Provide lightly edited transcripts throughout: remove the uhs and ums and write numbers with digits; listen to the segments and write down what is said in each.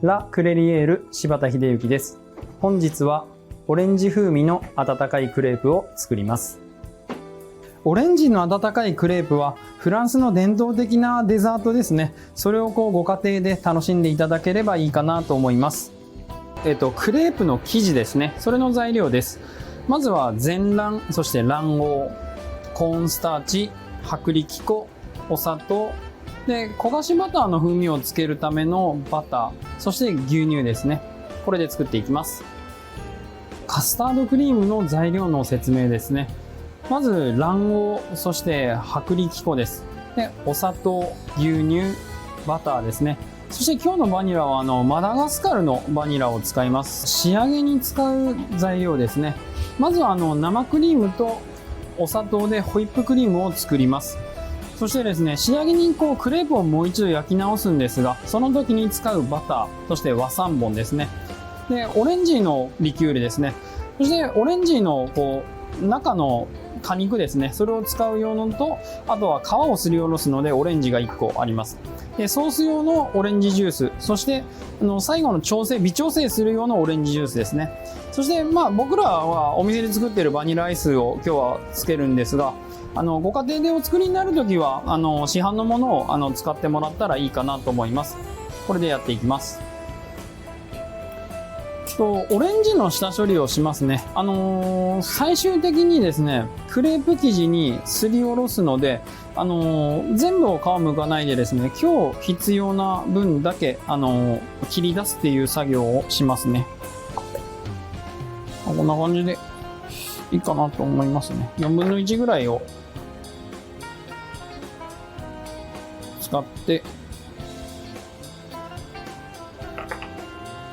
ラ・クレリエール柴田秀幸です。本日はオレンジ風味の温かいクレープを作ります。オレンジの温かいクレープはフランスの伝統的なデザートですね。それをご家庭で楽しんでいただければいいかなと思います。クレープの生地ですね。それの材料です。まずは全卵、そして卵黄、コーンスターチ、薄力粉、お砂糖、で焦がしバターの風味をつけるためのバター、そして牛乳ですね。これで作っていきます。カスタードクリームの材料の説明ですね。まず卵黄、そして薄力粉です。でお砂糖、牛乳、バターですね。そして今日のバニラはマダガスカルのバニラを使います。仕上げに使う材料ですね。まずは生クリームとお砂糖でホイップクリームを作ります。そしてですね、仕上げにクレープをもう一度焼き直すんですが、その時に使うバター、そして和三盆ですね。で、オレンジのリキュールですね。そしてオレンジの中の果肉ですね。それを使う用のと、あとは皮をすりおろすのでオレンジが1個あります。で、ソース用のオレンジジュース、そして最後の微調整する用のオレンジジュースですね。そして僕らはお店で作っているバニラアイスを今日はつけるんですが、ご家庭でお作りになるときは市販のものを使ってもらったらいいかなと思います。これでやっていきます。オレンジの下処理をしますね。最終的にですね、クレープ生地にすりおろすので、全部を皮むかないでですね、今日必要な分だけ切り出すっていう作業をしますね。こんな感じでいいかなと思いますね。4分の1ぐらいを使って、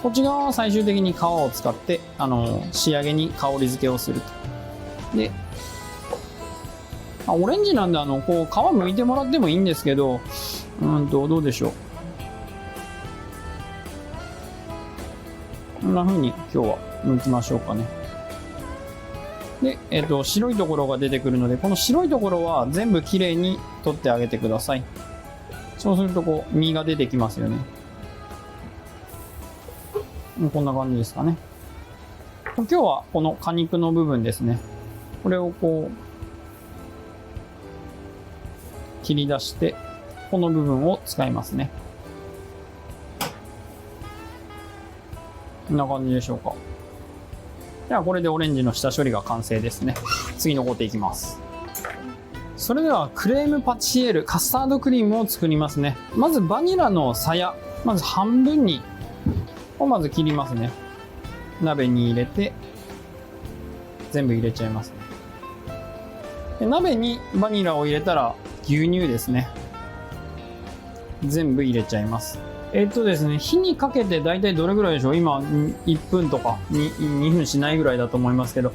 こっち側は最終的に皮を使って仕上げに香り付けをすると。で、オレンジなんで皮剥いてもらってもいいんですけど、どうでしょう。こんな風に今日は剥きましょうかね。で、白いところが出てくるので、この白いところは全部きれいに取ってあげてください。そうすると実が出てきますよね。こんな感じですかね。今日はこの果肉の部分ですね。これを切り出して、この部分を使いますね。こんな感じでしょうか。ではこれでオレンジの下処理が完成ですね。次の工程いきます。それではクレームパティシエールカスタードクリームを作りますね。まずバニラのさや、まず半分にまず切りますね。鍋に入れて全部入れちゃいますね。で鍋にバニラを入れたら牛乳ですね。全部入れちゃいます。ですね、火にかけてだいたいどれぐらいでしょう。今1分とか 2分しないぐらいだと思いますけど、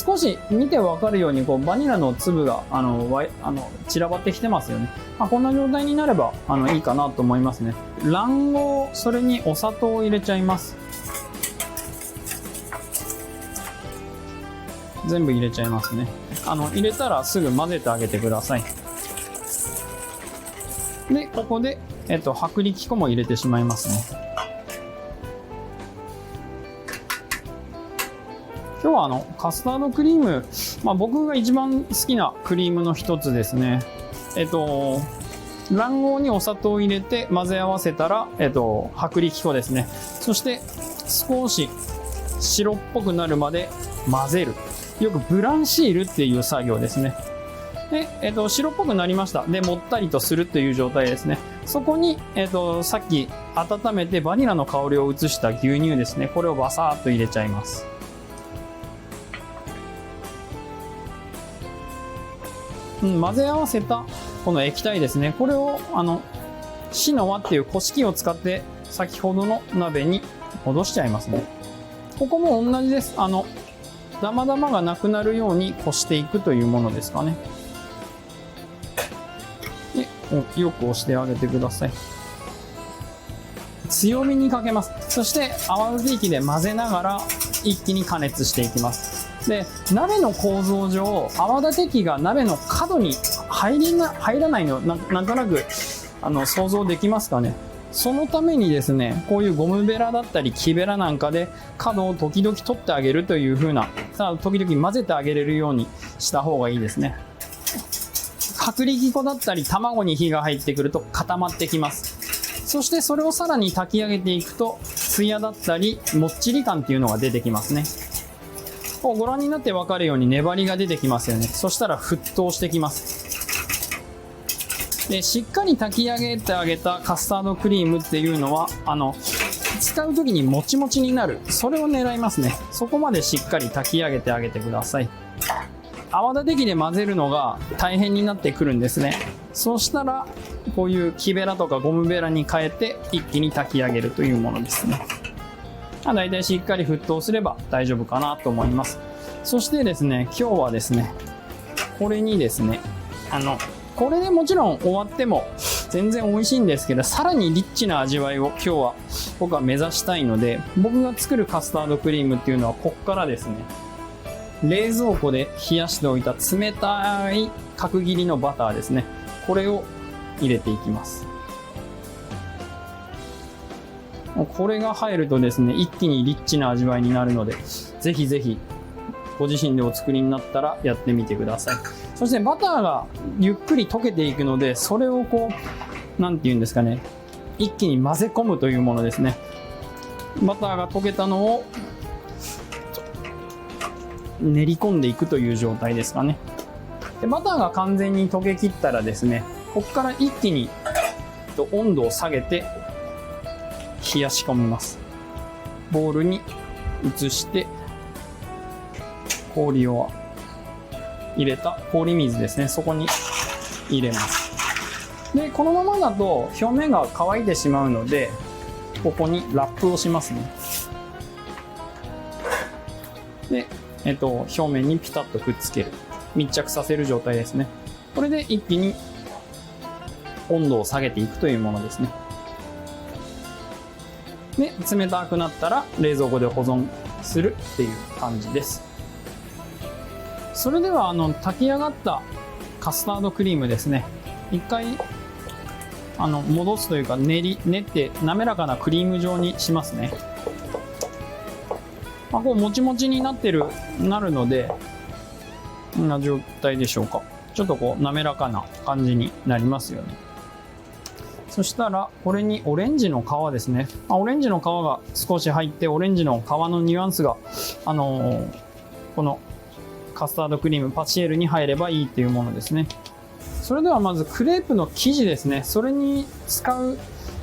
少し見てわかるようにバニラの粒が散らばってきてますよね。こんな状態になればいいかなと思いますね。卵黄、それにお砂糖を入れちゃいます。全部入れちゃいますね。入れたらすぐ混ぜてあげてください。で、ここで薄力粉も入れてしまいますね。今日はカスタードクリーム、僕が一番好きなクリームの一つですね。卵黄にお砂糖を入れて混ぜ合わせたら、薄力粉ですね。そして少し白っぽくなるまで混ぜる。よくブランシールっていう作業ですね。で、白っぽくなりました。で、もったりとするという状態ですね。そこに、さっき温めてバニラの香りを移した牛乳ですね。これをバサーっと入れちゃいます。混ぜ合わせたこの液体ですね。これをシノワっていうこし器を使って先ほどの鍋に戻しちゃいますね。ここも同じです。ダマダマがなくなるようにこしていくというものですかね。で、よく押してあげてください。強火にかけます。そして泡立て器で混ぜながら一気に加熱していきます。で、鍋の構造上、泡立て器が鍋の角に入らないのなんとなく想像できますかね。そのためにですね、こういうゴムベラだったり木ベラなんかで角を時々取ってあげるという風な、時々混ぜてあげれるようにした方がいいですね。薄力粉だったり卵に火が入ってくると固まってきます。そしてそれをさらに炊き上げていくと、ツヤだったりもっちり感っていうのが出てきますね。こうご覧になって分かるように粘りが出てきますよね。そしたら沸騰してきます。で、しっかり炊き上げてあげたカスタードクリームっていうのは、使う時にもちもちになる。それを狙いますね。そこまでしっかり炊き上げてあげてください。泡立て器で混ぜるのが大変になってくるんですね。そうしたら、こういう木ベラとかゴムベラに変えて一気に炊き上げるというものですね。だいたいしっかり沸騰すれば大丈夫かなと思います。そしてですね、今日はですね、これにですね、これでもちろん終わっても全然美味しいんですけど、さらにリッチな味わいを今日は僕は目指したいので、僕が作るカスタードクリームっていうのはこっからですね、冷蔵庫で冷やしておいた冷たい角切りのバターですね、これを入れていきます。これが入るとですね、一気にリッチな味わいになるので、ぜひぜひご自身でお作りになったらやってみてください。そしてバターがゆっくり溶けていくので、それをこう、なんていうんですかね、一気に混ぜ込むというものですね。バターが溶けたのを練り込んでいくという状態ですかね。で、バターが完全に溶けきったらですね、ここから一気に温度を下げて冷やし込みます。ボウルに移して氷を入れた氷水ですね、そこに入れます。で、このままだと表面が乾いてしまうので、ここにラップをしますね。で、表面にピタッとくっつける、密着させる状態ですね。これで一気に温度を下げていくというものですね。で、冷たくなったら冷蔵庫で保存するっていう感じです。それでは炊き上がったカスタードクリームですね、一回戻すというか練って滑らかなクリーム状にしますね。こうもちもちになるので、こんな状態でしょうか。ちょっとこう滑らかな感じになりますよね。そしたらこれにオレンジの皮ですね。オレンジの皮が少し入って、オレンジの皮のニュアンスがこのカスタードクリームパチエールに入ればいいっていうものですね。それではまずクレープの生地ですね。それに使う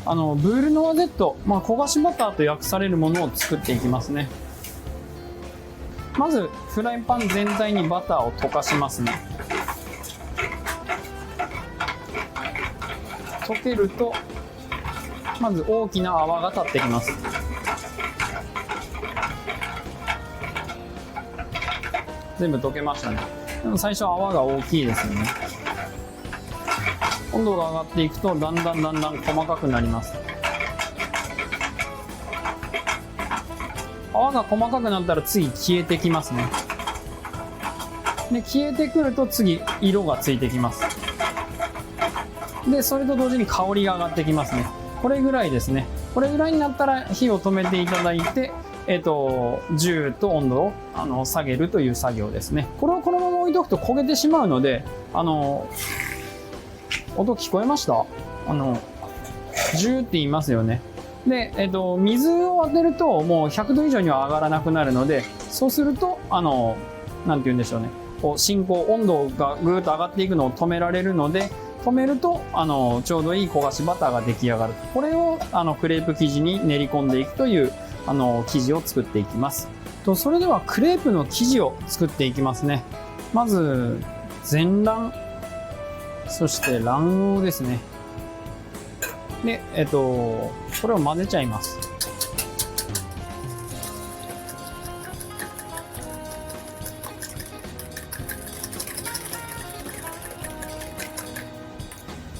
ブールノワゼット、焦がしバターと訳されるものを作っていきますね。まずフライパン全体にバターを溶かしますね。溶けるとまず大きな泡が立ってきます。全部溶けましたね。でも最初泡が大きいですよね。温度が上がっていくとだんだん細かくなります。泡が細かくなったら次消えてきますね。で、消えてくると次色がついてきます。で、それと同時に香りが上がってきますね。これぐらいですね。これぐらいになったら火を止めていただいて、10と温度を下げるという作業ですね。これをこのまま置いておくと焦げてしまうので、音聞こえました？ジューって言いますよね。で、水を当てるともう100度以上には上がらなくなるので、そうするとなんて言うんでしょうね。こう温度がぐーっと上がっていくのを止められるので、止めるとちょうどいい焦がしバターが出来上がる。これをクレープ生地に練り込んでいくという生地を作っていきます。それではクレープの生地を作っていきますね。まず全卵、そして卵黄ですね。で、これを混ぜちゃいます。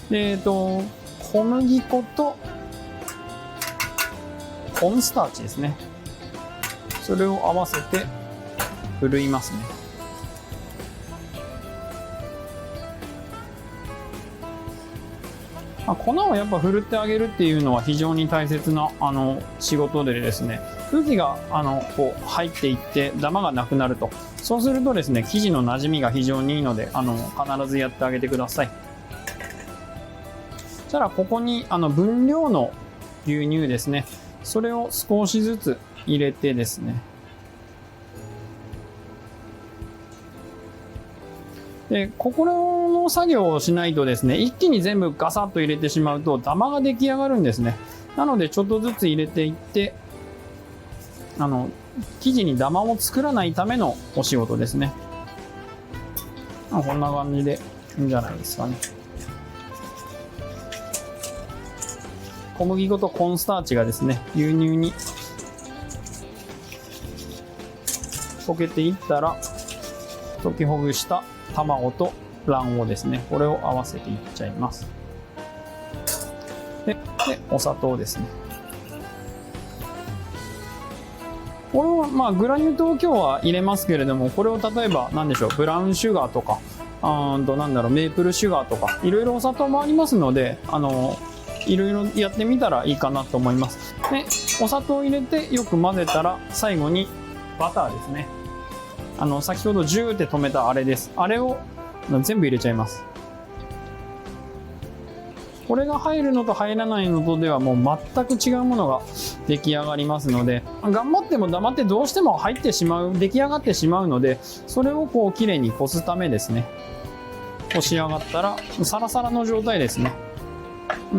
で、小麦粉とコーンスターチですね。それを合わせてふるいますね。粉をやっぱ振るってあげるっていうのは非常に大切な仕事でですね、空気がこう入っていってダマがなくなると。そうするとですね、生地の馴染みが非常にいいので必ずやってあげてください。そしたらここに分量の牛乳ですね、それを少しずつ入れてですね、でここの作業をしないとですね、一気に全部ガサッと入れてしまうとダマが出来上がるんですね。なのでちょっとずつ入れていって、生地にダマを作らないためのお仕事ですね。こんな感じでいいんじゃないですかね。小麦粉とコーンスターチがですね、牛乳に溶けていったら、溶きほぐした卵と卵黄ですね、これを合わせていっちゃいます。でお砂糖ですね。これをグラニュー糖を今日は入れますけれども、これを例えば何でしょう、ブラウンシュガーとかメープルシュガーとかいろいろお砂糖もありますので、いろいろやってみたらいいかなと思います。でお砂糖を入れてよく混ぜたら、最後にバターですね。先ほどジューって止めたあれです。あれを全部入れちゃいます。これが入るのと入らないのとではもう全く違うものが出来上がりますので、頑張っても黙ってどうしても入ってしまう、出来上がってしまうので、それをこうきれいにこすためですね。こし上がったらサラサラの状態ですね。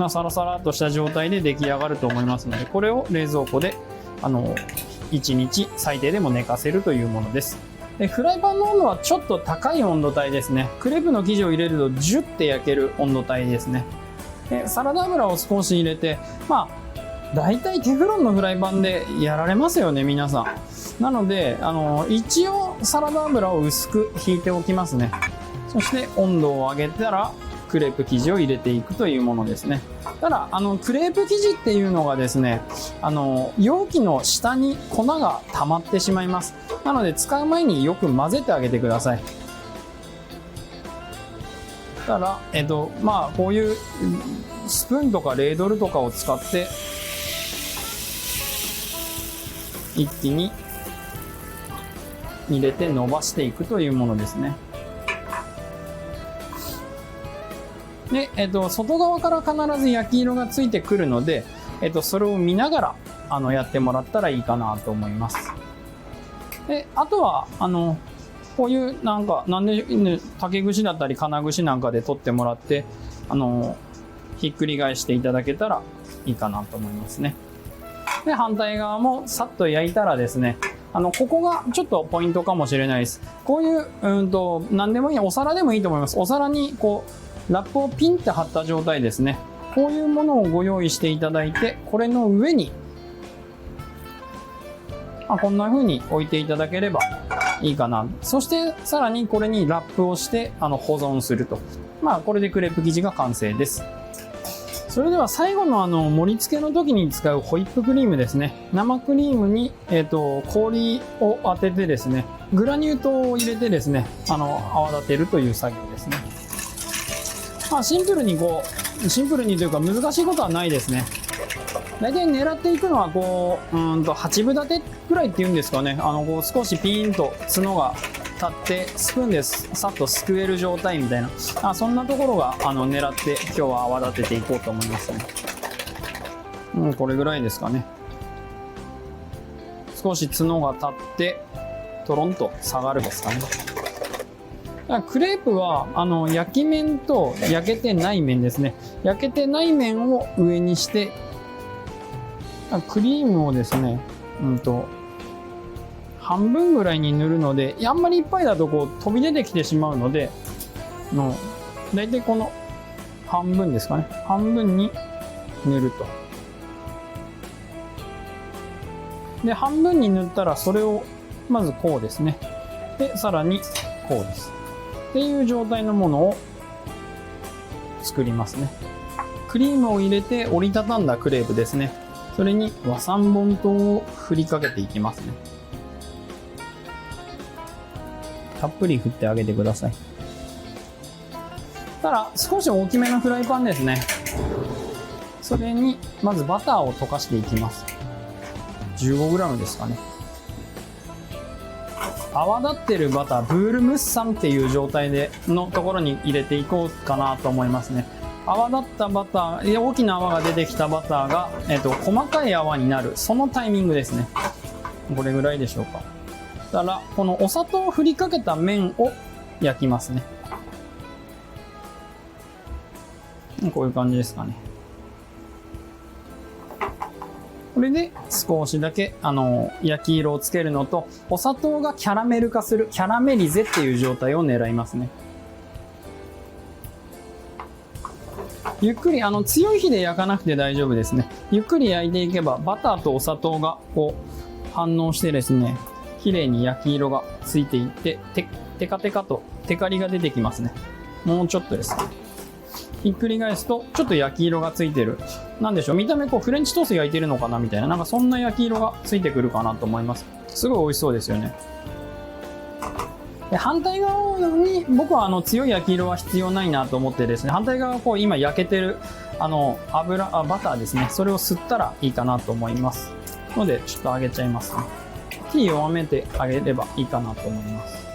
サラサラっとした状態で出来上がると思いますので、これを冷蔵庫で1日最低でも寝かせるというものです。でフライパンの温度はちょっと高い温度帯ですね。クレープの生地を入れるとジュッて焼ける温度帯ですね。でサラダ油を少し入れて、だいたいテフロンのフライパンでやられますよね、皆さん。なので一応サラダ油を薄く引いておきますね。そして温度を上げたらクレープ生地を入れていくというものですね。ただクレープ生地っていうのがですね、容器の下に粉が溜まってしまいます。なので使う前によく混ぜてあげてください。たらこういうスプーンとかレードルとかを使って一気に入れて伸ばしていくというものですね。で、外側から必ず焼き色がついてくるので、それを見ながらやってもらったらいいかなと思います。であとはこういう竹串だったり金串なんかで取ってもらってひっくり返していただけたらいいかなと思いますね。で反対側もさっと焼いたらですね、ここがちょっとポイントかもしれないです。こういう何でもいい、お皿でもいいと思います。お皿にこうラップをピンって貼った状態ですね。こういうものをご用意していただいて、これの上にこんな風に置いていただければいいかな。そしてさらにこれにラップをして保存すると。これでクレープ生地が完成です。それでは最後の盛り付けの時に使うホイップクリームですね。生クリームに、氷を当ててですね、グラニュー糖を入れてですね、泡立てるという作業ですね。シンプルにというか難しいことはないですね。大体狙っていくのは8分立てくらいっていうんですかね。少しピーンと角が立ってスプーンでさっとすくえる状態みたいな、そんなところが狙って今日は泡立てていこうと思いますね。これぐらいですかね。少し角が立ってトロンと下がるですかね。クレープは焼き面と焼けてない面ですね。焼けてない面を上にしてクリームをですね、半分ぐらいに塗るので、あんまりいっぱいだと飛び出てきてしまうので、だいたいこの半分ですかね。半分に塗ると。で、半分に塗ったらそれをまずこうですね。で、さらにこうです。っていう状態のものを作りますね。クリームを入れて折りたたんだクレープですね。それに和三盆糖を振りかけていきますね。たっぷり振ってあげてください。たら少し大きめのフライパンですね。それにまずバターを溶かしていきます。15g ですかね。泡立ってるバター、ブールムッサンっていう状態でのところに入れていこうかなと思いますね。泡立ったバター、大きな泡が出てきたバターが、細かい泡になる、そのタイミングですね。これぐらいでしょうか。だからこのお砂糖を振りかけた面を焼きますね。こういう感じですかね。これで少しだけ焼き色をつけるのと、お砂糖がキャラメル化するキャラメリゼっていう状態を狙いますね。ゆっくり強い火で焼かなくて大丈夫ですね。ゆっくり焼いていけばバターとお砂糖がこう反応してですね、綺麗に焼き色がついていってテカテカとテカリが出てきますね。もうちょっとですね。ひっくり返すとちょっと焼き色がついてる、なんでしょう、見た目こうフレンチトースト焼いてるのかなみたいな、なんかそんな焼き色がついてくるかなと思います。すごい美味しそうですよね。で反対側に僕は強い焼き色は必要ないなと思ってですね、反対側こう今焼けてるバターですね、それを吸ったらいいかなと思いますので、ちょっと揚げちゃいますね。火弱めて揚げればいいかなと思います。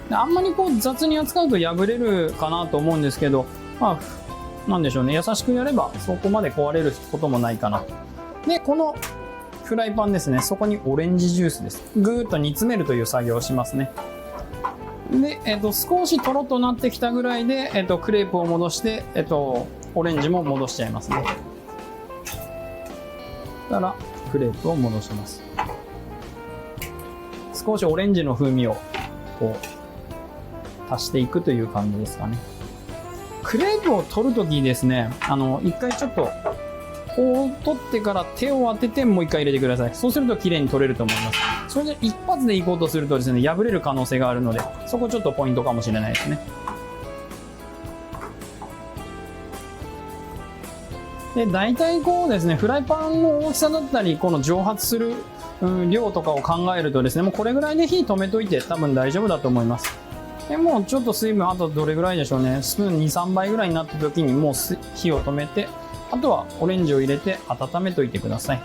あんまりこう雑に扱うと破れるかなと思うんですけど、まあなんでしょうね、優しくやればそこまで壊れることもないかな。でこのフライパンですね、そこにオレンジジュースです。ぐーっと煮詰めるという作業をしますね。で、少しとろとなってきたぐらいで、クレープを戻して、オレンジも戻しちゃいますね。たらクレープを戻します。少しオレンジの風味をこう足していくという感じですかね。クレープを取るときですね、一回ちょっとこう取ってから手を当ててもう一回入れてください。そうすると綺麗に取れると思います。それで一発でいこうとするとですね、破れる可能性があるので、そこちょっとポイントかもしれないですね。で大体こうですね、フライパンの大きさだったりこの蒸発する量とかを考えるとですね、もうこれぐらいで火止めといて多分大丈夫だと思います。でもうちょっと水分あとどれぐらいでしょうね、スプーン 2,3 倍ぐらいになった時にもう火を止めて、あとはオレンジを入れて温めといてください。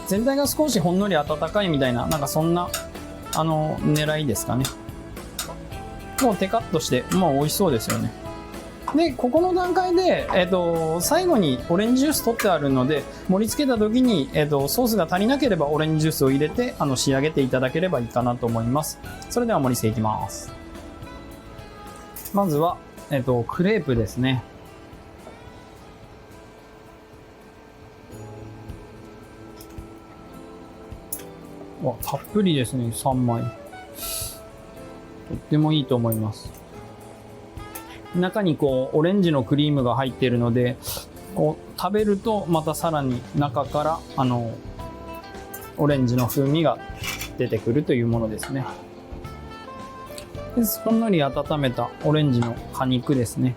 全体が少しほんのり温かいみたいな、なんかそんな狙いですかね。もうテカッとしてもう美味しそうですよね。でここの段階で、最後にオレンジジュース取ってあるので、盛り付けた時に、ソースが足りなければオレンジジュースを入れて仕上げていただければいいかなと思います。それでは盛り付けいきます。まずは、クレープですね。わ、たっぷりですね、3枚。とってもいいと思います。中にこうオレンジのクリームが入っているので、こう食べるとまたさらに中からオレンジの風味が出てくるというものですね。でほんのり温めたオレンジの果肉ですね。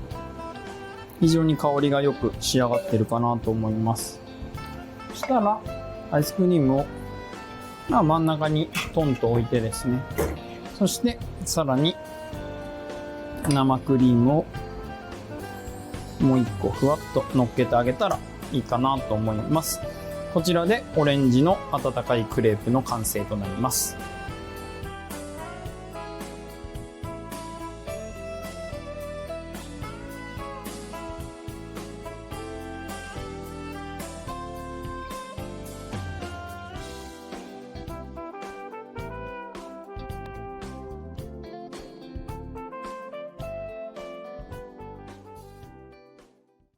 非常に香りがよく仕上がってるかなと思います。そしたらアイスクリームを、真ん中にトンと置いてですね、そしてさらに生クリームをもう一個ふわっと乗っけてあげたらいいかなと思います。こちらでオレンジの温かいクレープの完成となります。